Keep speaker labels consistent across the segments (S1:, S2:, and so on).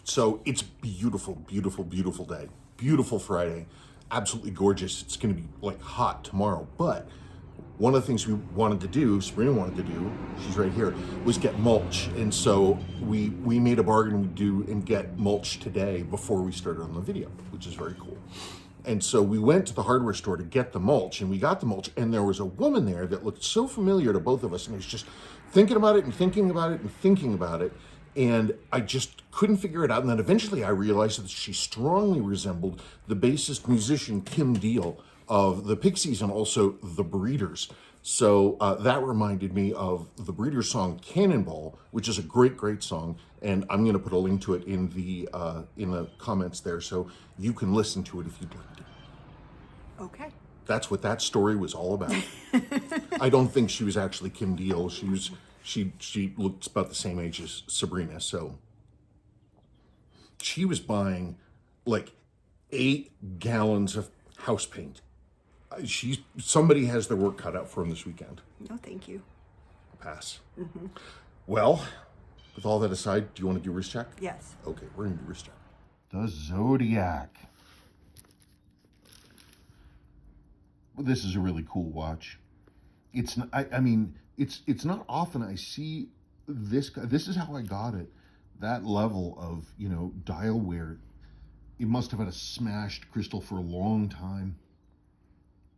S1: So it's beautiful, beautiful, beautiful day. Beautiful Friday. Absolutely gorgeous. It's going to be like hot tomorrow. But one of the things we wanted to do, Sabrina wanted to do, she's right here, was get mulch. And so we made a bargain we'd do and get mulch today before we started on the video, which is very cool. And so we went to the hardware store to get the mulch, and we got the mulch, and there was a woman there that looked so familiar to both of us, and I was just thinking about it and thinking about it and thinking about it, and I just couldn't figure it out. And then eventually I realized that she strongly resembled the bassist musician Kim Deal of the Pixies and also the Breeders. So that reminded me of the Breeders song Cannonball, which is a great, great song. And I'm going to put a link to it in the comments there, so you can listen to it if you'd like to.
S2: Okay.
S1: That's what that story was all about. I don't think she was actually Kim Deal. She looked about the same age as Sabrina. So she was buying like 8 gallons of house paint. Somebody has their work cut out for them this weekend.
S2: No, thank you.
S1: Pass. Well, with all that aside, do you want to do wrist check?
S2: Yes.
S1: Okay, we're going to do wrist check. The Zodiac. Well, this is a really cool watch. It's I mean, it's not often I see this. This is how I got it. That level of, you know, dial wear. It must have had a smashed crystal for a long time.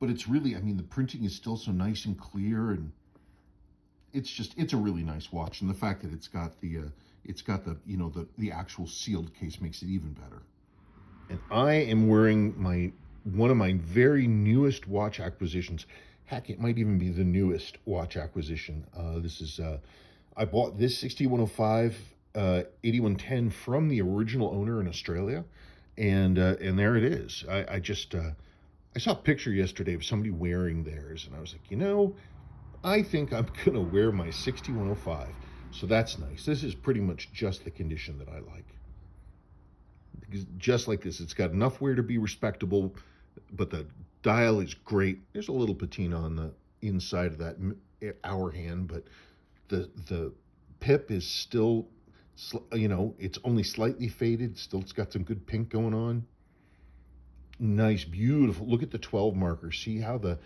S1: But it's really, I mean, the printing is still so nice and clear, and it's a really nice watch. And the fact that it's got the you know, the actual sealed case makes it even better. And I am wearing one of my very newest watch acquisitions. Heck, it might even be the newest watch acquisition. This is I bought this 6105 8110 from the original owner in Australia, and there it is. I saw a picture yesterday of somebody wearing theirs, and I was like, you know, I think I'm gonna wear my 6105. So that's nice. This is pretty much just the condition that I like. Because just like this, it's got enough wear to be respectable, but the dial is great. There's a little patina on the inside of that hour hand, but the pip is still, you know, it's only slightly faded. Still, it's got some good pink going on. Nice, beautiful. Look at the 12 marker. See how the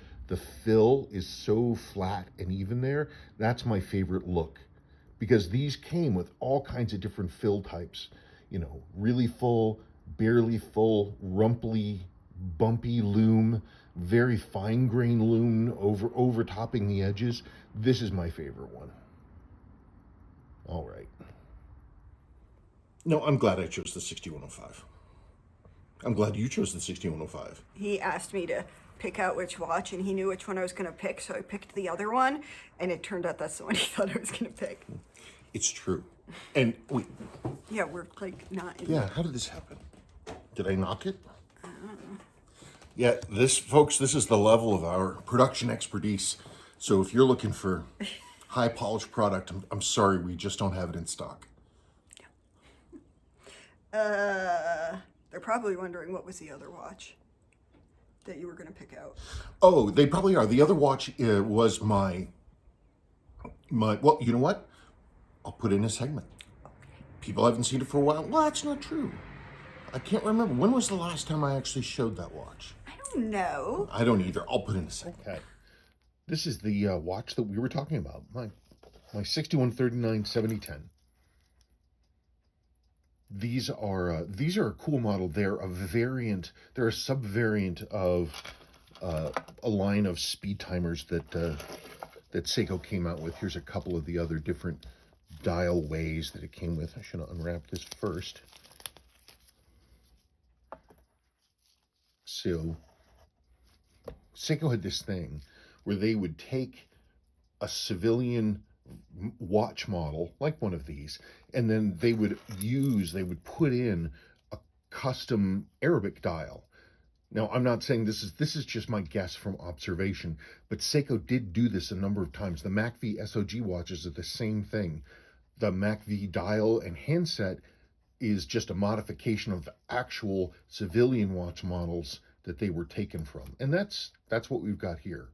S1: fill is so flat and even there? That's my favorite look, because these came with all kinds of different fill types. You know, really full, barely full, rumply, bumpy loom, very fine grain loom over topping the edges. This is my favorite one. All right. No, I'm glad I chose the 6105. I'm glad you chose the 6105.
S2: He asked me to pick out which watch, and he knew which one I was going to pick, so I picked the other one, and it turned out that's the one he thought I was going to pick.
S1: It's true. And wait.
S2: Yeah, we're like not in.
S1: Yeah, how did this happen? Did I knock it? I don't know. Yeah, folks, this is the level of our production expertise. So if you're looking for high polished product, I'm sorry, we just don't have it in stock.
S2: They're probably wondering what was the other watch that you were going to pick out.
S1: Oh, they probably are. The other watch was my, well, you know what? I'll put in a segment. Okay. People haven't seen it for a while. Well, that's not true. I can't remember. When was the last time I actually showed that watch?
S2: I don't know.
S1: I don't either. I'll put in a segment. Okay. This is the watch that we were talking about. My 6139 7010. These are a cool model. They're a variant. They're a sub-variant of a line of speed timers that Seiko came out with. Here's a couple of the other different dial ways that it came with. I should unwrap this first. So Seiko had this thing where they would take a civilian watch model like one of these, and then they would put in a custom Arabic dial. Now, I'm not saying this is just my guess from observation, but Seiko did do this a number of times. The MACV SOG watches are the same thing. The MACV dial and handset is just a modification of the actual civilian watch models that they were taken from, and that's what we've got here.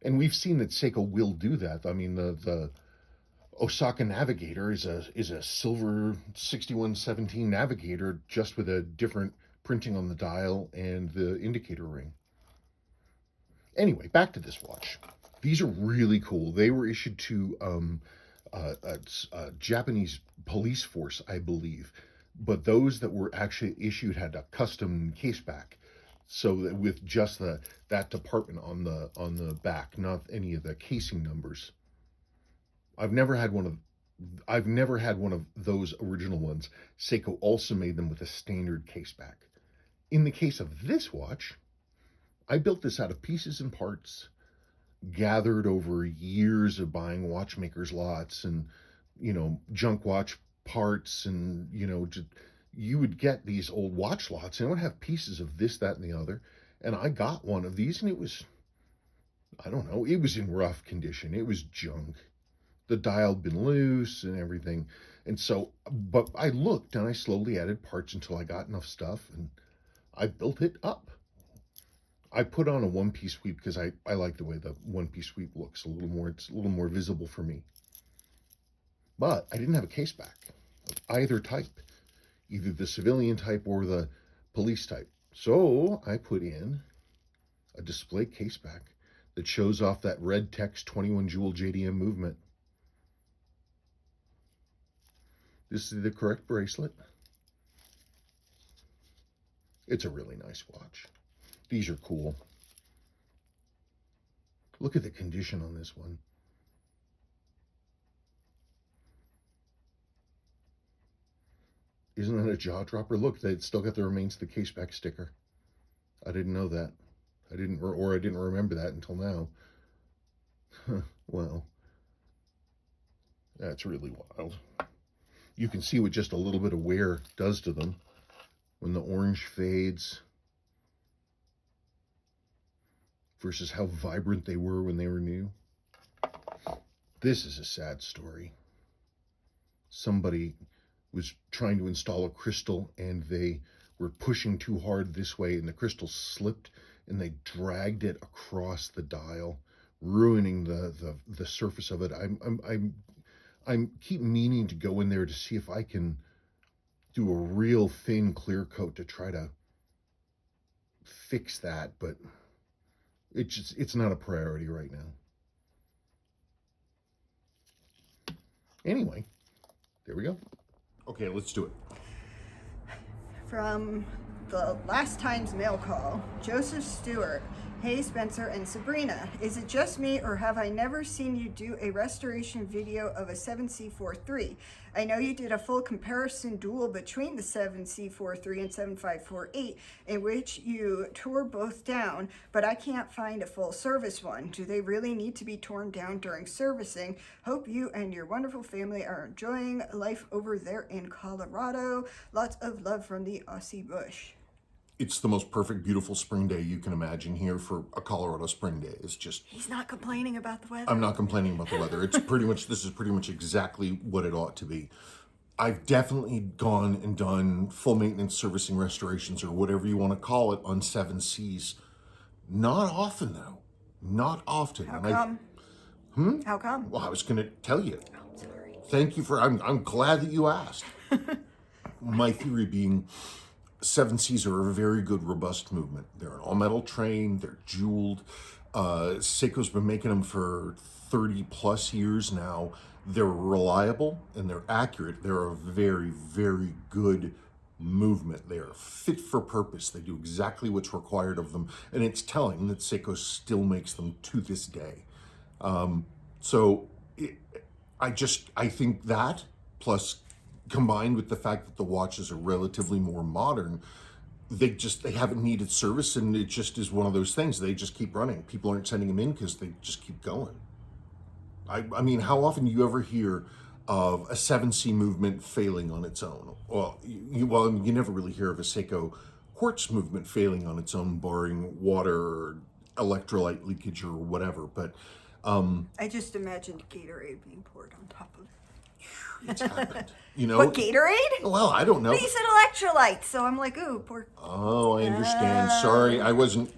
S1: And we've seen that Seiko will do that. I mean, the Osaka Navigator is a silver 6117 Navigator, just with a different printing on the dial and the indicator ring. Anyway, back to this watch. These are really cool. They were issued to a Japanese police force, I believe, but those that were actually issued had a custom case back, so that with just that department on the back, not any of the casing numbers. I've never had one of those original ones. Seiko also made them with a standard case back. In the case of this watch, I built this out of pieces and parts gathered over years of buying watchmakers lots and, junk watch parts, and, you would get these old watch lots and it would have pieces of this, that, and the other. And I got one of these and it was, I don't know, it was in rough condition. It was junk. The dial had been loose and everything. And so, but I looked and I slowly added parts until I got enough stuff and I built it up. I put on a one-piece sweep because I like the way the one-piece sweep looks. It's a little more visible for me. But I didn't have a case back of either type, either the civilian type or the police type. So I put in a display case back that shows off that red text 21 jewel JDM movement. This is the correct bracelet. It's a really nice watch. These are cool. Look at the condition on this one. Isn't that a jaw dropper? Look, they still got the remains of the case back sticker. I didn't know that. I didn't remember that until now. Well, that's really wild. You can see what just a little bit of wear does to them when the orange fades versus how vibrant they were when they were new. This is a sad story. Somebody was trying to install a crystal and they were pushing too hard this way and the crystal slipped and they dragged it across the dial, ruining the surface of it. I'm keep meaning to go in there to see if I can do a real thin clear coat to try to fix that, but it's not a priority right now. Anyway, there we go. Okay, let's do it.
S2: From the last time's mail call, Joseph Stewart. Hey Spencer and Sabrina, is it just me or have I never seen you do a restoration video of a 7C43? I know you did a full comparison duel between the 7C43 and 7548 in which you tore both down, but I can't find a full service one. Do they really need to be torn down during servicing? Hope you and your wonderful family are enjoying life over there in Colorado. Lots of love from the Aussie bush.
S1: It's the most perfect, beautiful spring day you can imagine here for a Colorado spring day. It's just...
S2: He's not complaining about the weather.
S1: I'm not complaining about the weather. It's pretty much, this is pretty much exactly what it ought to be. I've definitely gone and done full maintenance servicing restorations or whatever you want to call it on 7Cs. Not often though. Not often.
S2: How come? How come?
S1: Well, I was going to tell you.
S2: I'm sorry.
S1: Thank you for, I'm glad that you asked. My theory being 7Cs are a very good, robust movement. They're an all-metal train. They're jeweled. Seiko's been making them for 30 plus years now. They're reliable and they're accurate. They're a very, very good movement. They are fit for purpose. They do exactly what's required of them. And it's telling that Seiko still makes them to this day. I think that, plus combined with the fact that the watches are relatively more modern, they haven't needed service, and it just is one of those things. They just keep running. People aren't sending them in because they just keep going. I mean, how often do you ever hear of a 7C movement failing on its own? Well, you never really hear of a Seiko quartz movement failing on its own, barring water or electrolyte leakage or whatever. But
S2: I just imagined Gatorade being poured on top of it.
S1: It's happened.
S2: What, Gatorade?
S1: Well, I don't know.
S2: But you said electrolytes, so I'm like, ooh, poor.
S1: Oh, I understand. Sorry, I wasn't.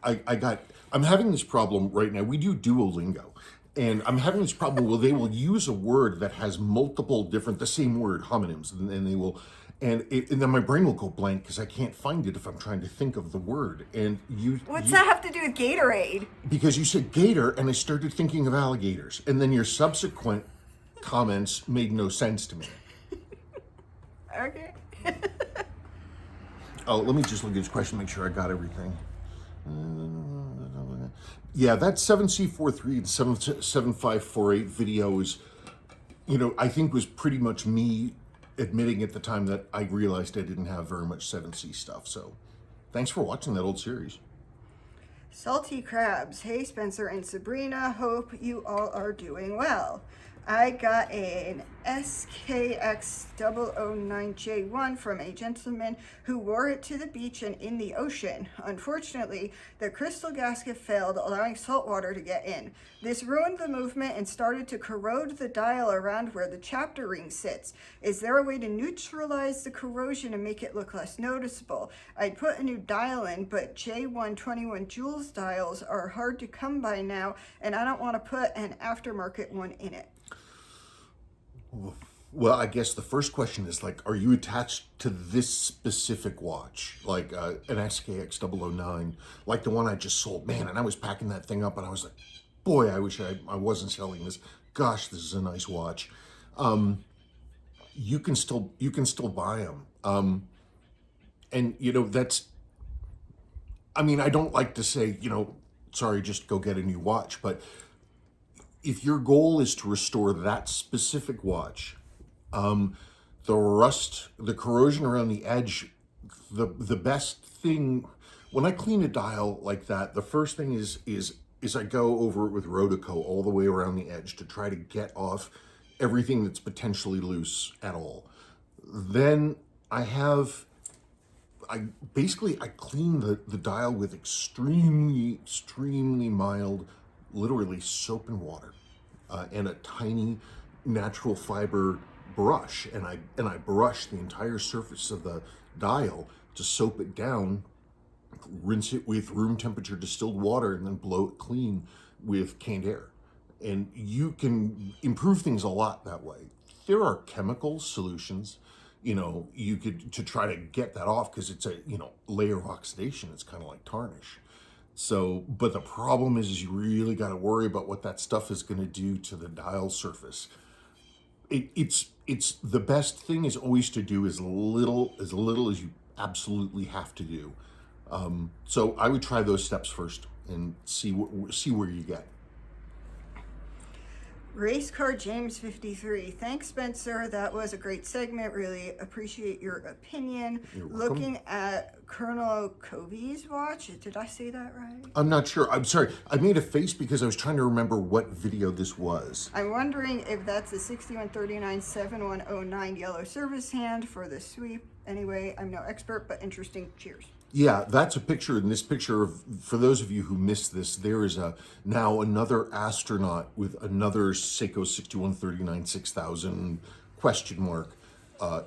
S1: I'm having this problem right now. We do Duolingo, And I'm having this problem where they will use a word that has multiple different, the same word, homonyms, and they will, and then my brain will go blank because I can't find it if I'm trying to think of the word. And
S2: What's that have to do with Gatorade?
S1: Because you said gator, and I started thinking of alligators, and then your subsequent comments made no sense to me.
S2: Okay.
S1: Oh, let me just look at this question, make sure I got everything. Yeah, that 7C43 and 7548 video is, I think was pretty much me admitting at the time that I realized I didn't have very much 7C stuff. So thanks for watching that old series.
S2: Salty Crabs. Hey, Spencer and Sabrina. Hope you all are doing well. I got an SKX009J1 from a gentleman who wore it to the beach and in the ocean. Unfortunately, the crystal gasket failed, allowing salt water to get in. This ruined the movement and started to corrode the dial around where the chapter ring sits. Is there a way to neutralize the corrosion and make it look less noticeable? I'd put a new dial in, but J121 joules dials are hard to come by now, and I don't want to put an aftermarket one in it.
S1: Well, I guess the first question is are you attached to this specific watch? Like an SKX009, like the one I just sold, man, and I was packing that thing up and I was like, boy, I wish I wasn't selling this. Gosh, this is a nice watch. You can still buy them. And that's, I don't like to say, sorry, just go get a new watch, but if your goal is to restore that specific watch, the rust, the corrosion around the edge, the best thing, when I clean a dial like that, the first thing is I go over it with Rodico all the way around the edge to try to get off everything that's potentially loose at all. Then I clean the dial with extremely mild, literally soap and water, and a tiny natural fiber brush, and I brush the entire surface of the dial to soap it down, rinse it with room temperature distilled water, and then blow it clean with canned air. And you can improve things a lot that way. There are chemical solutions, you could, to try to get that off, because it's a layer of oxidation. It's kind of like tarnish. So, but the problem is you really got to worry about what that stuff is going to do to the dial surface. It's the best thing is always to do as little as you absolutely have to do. So I would try those steps first and see where you get.
S2: Race Car James 53. Thanks, Spencer. That was a great segment. Really appreciate your opinion.
S1: You're welcome.
S2: Looking at Colonel Covey's watch. Did I say that right?
S1: I'm not sure. I'm sorry. I made a face because I was trying to remember what video this was.
S2: I'm wondering if that's the 6139-7109 yellow service hand for the sweep. Anyway, I'm no expert, but interesting. Cheers.
S1: Yeah, that's a picture. In this picture, for those of you who missed this, there is now another astronaut with another Seiko 6139-6000 question mark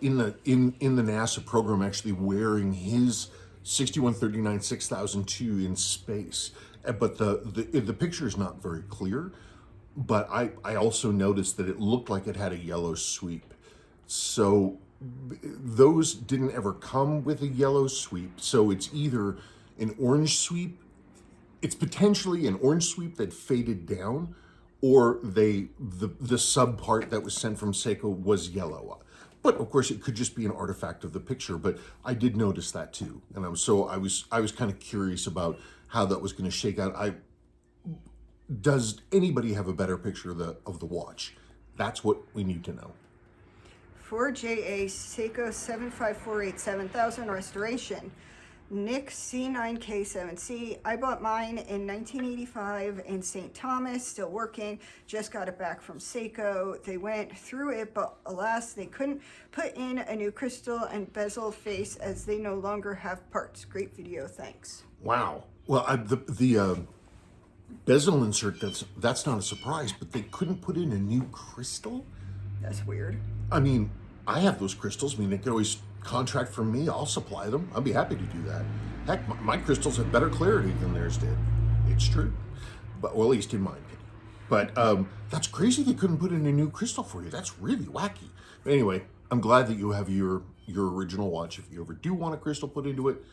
S1: in the NASA program, actually wearing his 6139-6002 in space. But the picture is not very clear. But I also noticed that it looked like it had a yellow sweep. So those didn't ever come with a yellow sweep, so it's either an orange sweep, it's potentially an orange sweep that faded down, or the sub part that was sent from Seiko was yellow. But of course it could just be an artifact of the picture, but I did notice that too. And I was kind of curious about how that was going to shake out. Does anybody have a better picture of the watch? That's what we need to know.
S2: 4JA Seiko 7548-7000 restoration. Nick C9K7C. I bought mine in 1985 in St. Thomas, still working. Just got it back from Seiko. They went through it, but alas, they couldn't put in a new crystal and bezel face as they no longer have parts. Great video, thanks.
S1: Wow. Well, the bezel insert, that's not a surprise, but they couldn't put in a new crystal?
S2: That's weird.
S1: I mean, I have those crystals. I mean, they can always contract from me. I'll supply them. I'll be happy to do that. Heck, my crystals have better clarity than theirs did. It's true. But, well, at least in my opinion. But that's crazy they couldn't put in a new crystal for you. That's really wacky. But anyway, I'm glad that you have your original watch. If you ever do want a crystal put into it,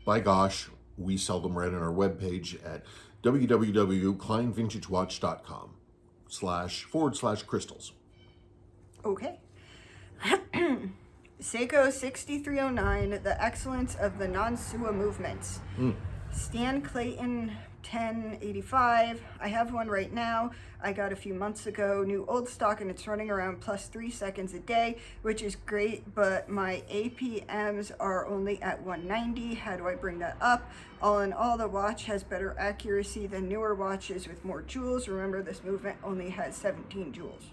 S1: by gosh, we sell them right on our webpage at www.kleinvintagewatch.com//crystals.
S2: Okay. Seiko 6309, the excellence of the non-Sua movements. Stan Clayton 1085. I have one right now. I got a few months ago. New old stock, and it's running around plus 3 seconds a day, which is great, but my APMs are only at 190. How do I bring that up? All in all, the watch has better accuracy than newer watches with more jewels. Remember, this movement only has 17 jewels.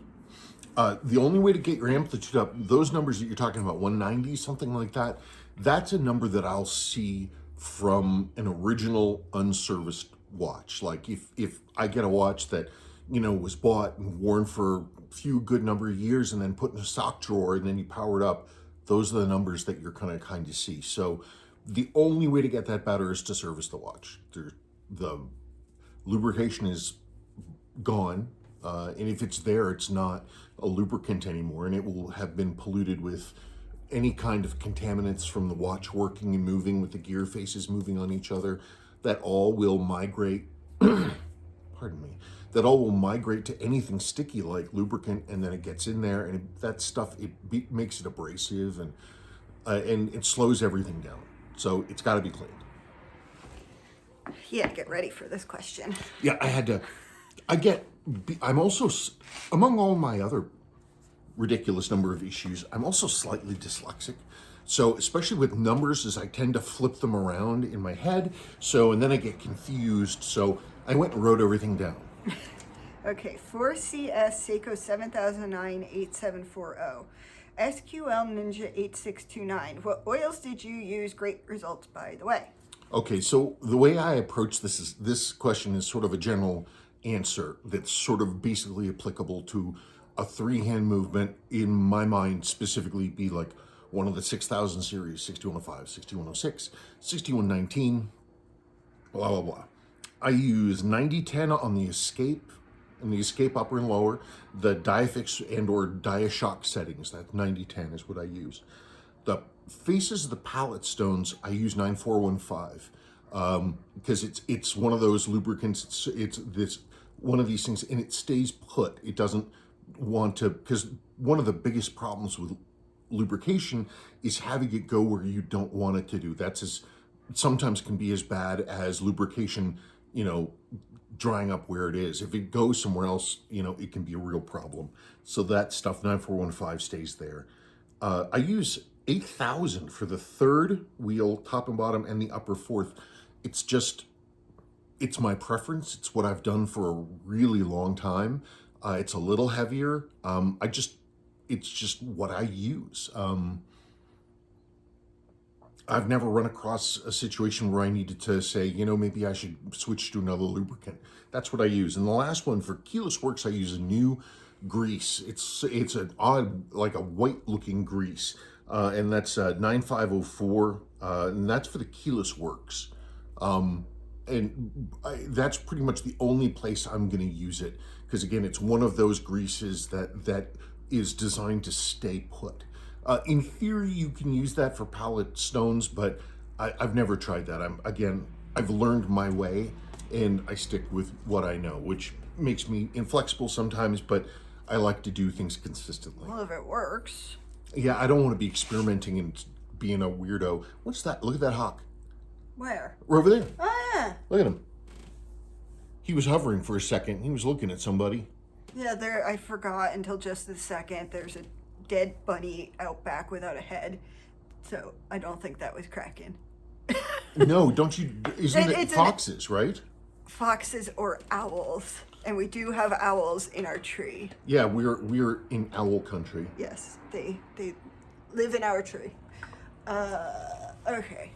S1: The only way to get your amplitude up, those numbers that you're talking about, 190, something like that, that's a number that I'll see from an original unserviced watch. Like if I get a watch that, was bought and worn for a few good number of years and then put in a sock drawer and then you power it up, those are the numbers that you're kind of see. So the only way to get that better is to service the watch. The lubrication is gone. And if it's there, it's not a lubricant anymore, and it will have been polluted with any kind of contaminants from the watch working and moving with the gear faces moving on each other. That all will migrate, pardon me, that all will migrate to anything sticky like lubricant, and then it gets in there, and that stuff, makes it abrasive, and it slows everything down. So it's got to be cleaned.
S2: Yeah, get ready for this question.
S1: Yeah, I'm also, among all my other ridiculous number of issues, I'm also slightly dyslexic. So especially with numbers, as I tend to flip them around in my head. And then I get confused. So I went and wrote everything down.
S2: Okay, 4CS Seiko 7009 8740. SQL Ninja 8629. What oils did you use? Great results, by the way.
S1: Okay, so the way I approach this question is sort of a general answer that's sort of basically applicable to a three-hand movement, in my mind specifically, be like one of the 6000 series, 6105, 6106, 6119, blah, blah, blah. I use 9010 on the escape, and the escape upper and lower, the diafix and or diashock settings, that 9010 is what I use. The faces of the palette stones, I use 9415, because it's one of those lubricants, it's this one of these things, and it stays put. It doesn't want to, because one of the biggest problems with lubrication is having it go where you don't want it to do. Sometimes can be as bad as lubrication, drying up where it is. If it goes somewhere else, it can be a real problem. So that stuff, 9415, stays there. I use 8000 for the third wheel, top and bottom, and the upper fourth. It's my preference. It's what I've done for a really long time. It's a little heavier. It's just what I use. I've never run across a situation where I needed to say, maybe I should switch to another lubricant. That's what I use. And the last one for keyless works, I use a new grease. It's an odd, like a white looking grease. And that's 9504. And that's for the keyless works. That's pretty much the only place I'm going to use it, because again, it's one of those greases that is designed to stay put. In theory, you can use that for palette stones, but I've never tried that. I've learned my way, and I stick with what I know, which makes me inflexible sometimes, but I like to do things consistently.
S2: Well, if it works.
S1: Yeah, I don't want to be experimenting and being a weirdo. What's that? Look at that hawk.
S2: Where?
S1: We're over there.
S2: Ah!
S1: Look at him. He was hovering for a second. He was looking at somebody.
S2: Yeah, I forgot until just the second. There's a dead bunny out back without a head. So I don't think that was Kraken.
S1: No, don't you? Isn't it foxes, right?
S2: Foxes or owls. And we do have owls in our tree.
S1: Yeah, we're in owl country.
S2: Yes, they live in our tree. Okay.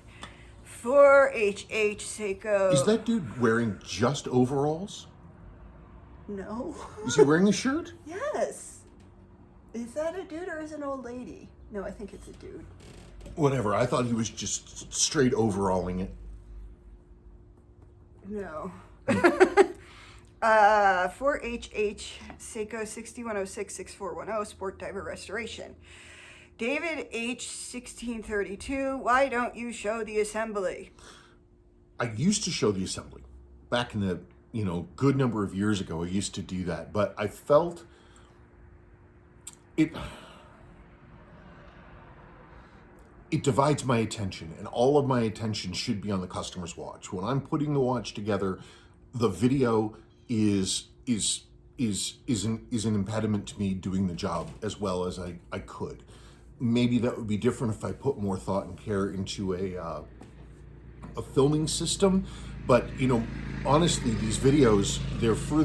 S2: 4HH Seiko.
S1: Is that dude wearing just overalls?
S2: No.
S1: Is he wearing a shirt?
S2: Yes. Is that a dude or is it an old lady? No, I think it's a dude.
S1: Whatever. I thought he was just straight overalling it.
S2: No. 4HH Seiko 6106-6410 Sport Diver Restoration. David H. 1632, why don't you show the assembly?
S1: I used to show the assembly back in the, good number of years ago. I used to do that, but I felt it divides my attention, and all of my attention should be on the customer's watch. When I'm putting the watch together, the video is an impediment to me doing the job as well as I could. Maybe that would be different if I put more thought and care into a filming system, but honestly, these videos, they're for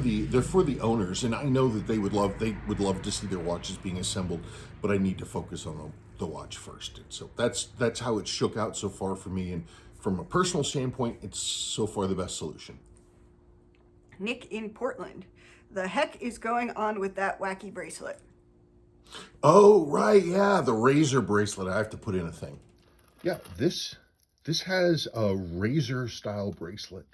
S1: the owners, and I know that they would love to see their watches being assembled, but I need to focus on the watch first. And so that's how it shook out so far for me, and from a personal standpoint, it's so far the best solution.
S2: Nick in Portland, the heck is going on with that wacky bracelet?
S1: Oh, right, yeah, the razor bracelet. I have to put in a thing. Yeah, this has a razor style bracelet.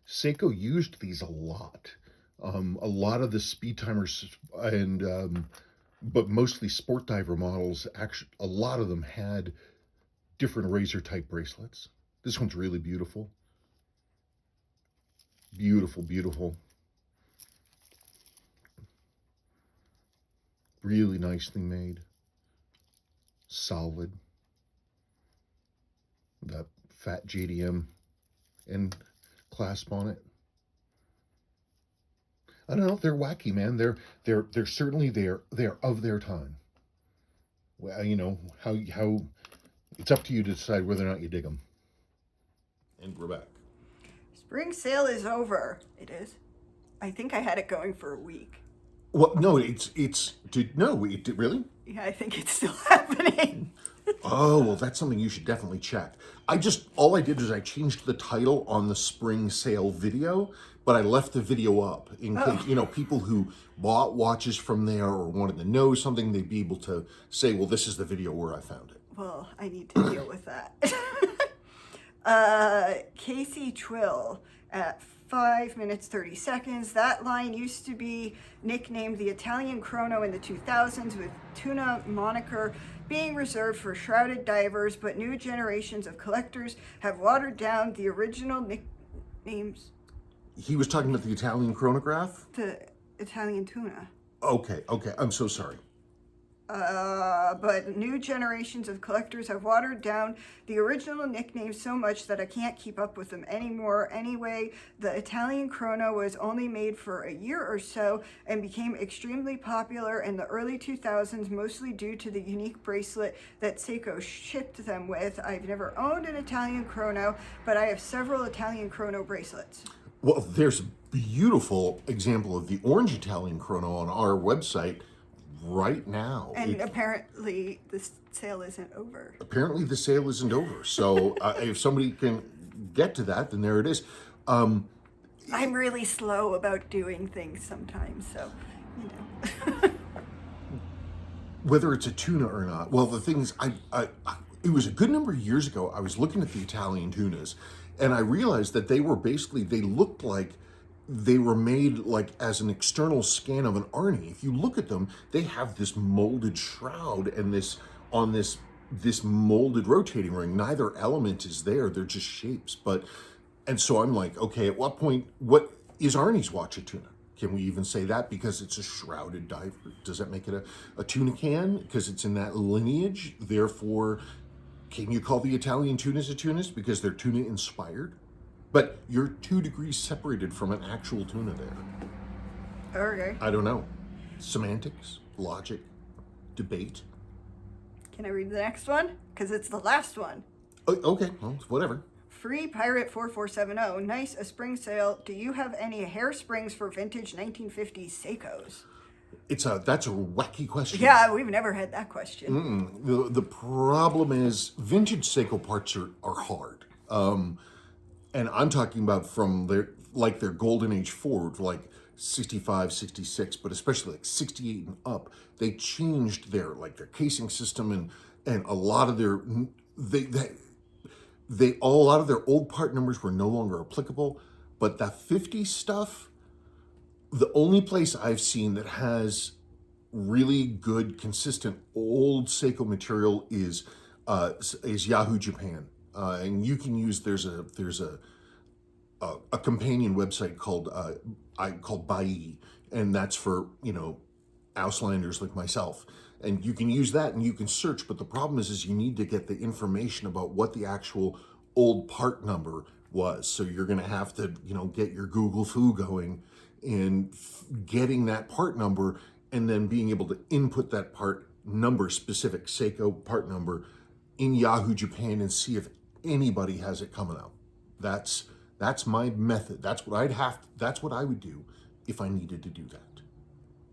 S1: Seiko used these a lot. A lot of the speed timers and but mostly sport diver models, actually a lot of them had different razor type bracelets. This one's really beautiful. Beautiful, beautiful. Really nicely made. Solid. That fat JDM and clasp on it. I don't know, they're wacky, man. They're certainly they're of their time. Well, how it's up to you to decide whether or not you dig them. And we're back.
S2: Spring sale is over. It is. I think I had it going for a week.
S1: Well, no, it really?
S2: Yeah, I think it's still happening.
S1: Oh, well, that's something you should definitely check. All I did is I changed the title on the spring sale video, but I left the video up in case, people who bought watches from there or wanted to know something, they'd be able to say, well, this is the video where I found it.
S2: Well, I need to deal with that. Casey Twill at 5 minutes 30 seconds. That line used to be nicknamed the Italian Chrono in the 2000s, with tuna moniker being reserved for shrouded divers, but new generations of collectors have watered down the original nicknames.
S1: He was talking about the Italian chronograph?
S2: The Italian tuna.
S1: Okay, I'm so sorry.
S2: But new generations of collectors have watered down the original nicknames so much that I can't keep up with them anymore. Anyway, the Italian Chrono was only made for a year or so and became extremely popular in the early 2000s, mostly due to the unique bracelet that Seiko shipped them with. I've never owned an Italian Chrono, but I have several Italian Chrono bracelets.
S1: Well, there's a beautiful example of the orange Italian Chrono on our website right now.
S2: And apparently the sale isn't over.
S1: Apparently the sale isn't over. So if somebody can get to that, then there it is.
S2: I'm really slow about doing things sometimes, so,
S1: Whether it's a tuna or not. Well, the thing is, it was a good number of years ago, I was looking at the Italian tunas, and I realized that they looked like they were made like as an external scan of an Arnie. If you look at them, they have this molded shroud and this molded rotating ring. Neither element is there, they're just shapes. And so I'm like, okay, at what point, what is Arnie's watch a tuna? Can we even say that because it's a shrouded diver? Does that make it a tuna can? Because it's in that lineage, therefore, can you call the Italian tunas a tunas because they're tuna inspired? But you're 2 degrees separated from an actual tuna there.
S2: Okay.
S1: I don't know. Semantics, logic, debate.
S2: Can I read the next one? Because it's the last one.
S1: Okay, well, whatever.
S2: Free Pirate 4470. Nice, a spring sale. Do you have any hair springs for vintage 1950s Seikos?
S1: That's a wacky question.
S2: Yeah, we've never had that question.
S1: The problem is vintage Seiko parts are hard. And I'm talking about from their golden age forward, like 65, 66, but especially like 68 and up. They changed their casing system and a lot of their a lot of their old part numbers were no longer applicable. But that 50 stuff, The only place I've seen that has really good, consistent old Seiko material is Yahoo Japan, and you can use there's a companion website called Bai, and that's for Auslanders like myself. And you can use that and you can search, but the problem is you need to get the information about what the actual old part number was. So you're going to have to, get your Google Foo going and getting that part number, and then being able to input that part number, specific Seiko part number, in Yahoo Japan and see if anybody has it coming out. That's my method. That's what I would do if I needed to do that.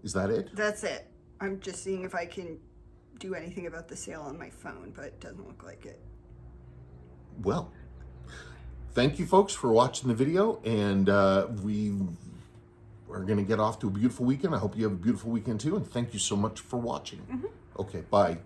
S1: Is that it?
S2: That's it. I'm just seeing if I can do anything about the sale on my phone, but it doesn't look like it.
S1: Well, thank you folks for watching the video, and we are going to get off to a beautiful weekend. I hope you have a beautiful weekend too, and thank you so much for watching. Okay, bye.